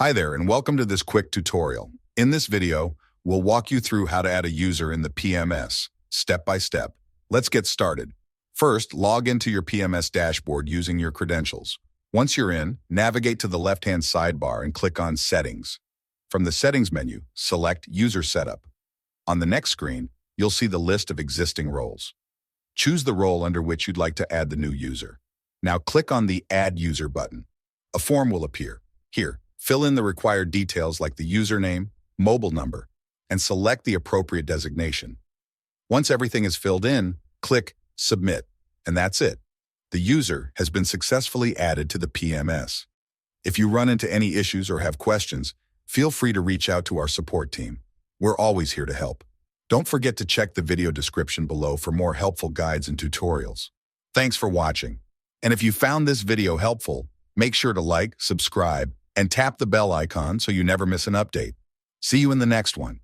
Hi there, and welcome to this quick tutorial. In this video, we'll walk you through how to add a user in the PMS, step by step. Let's get started. First, log into your PMS dashboard using your credentials. Once you're in, navigate to the left-hand sidebar and click on Settings. From the Settings menu, select User Setup. On the next screen, you'll see the list of existing roles. Choose the role under which you'd like to add the new user. Now click on the Add User button. A form will appear. Here, fill in the required details like the username, mobile number, and select the appropriate designation. Once everything is filled in, click Submit, and that's it. The user has been successfully added to the PMS. If you run into any issues or have questions, feel free to reach out to our support team. We're always here to help. Don't forget to check the video description below for more helpful guides and tutorials. Thanks for watching. And if you found this video helpful, make sure to like, subscribe, and tap the bell icon so you never miss an update. See you in the next one.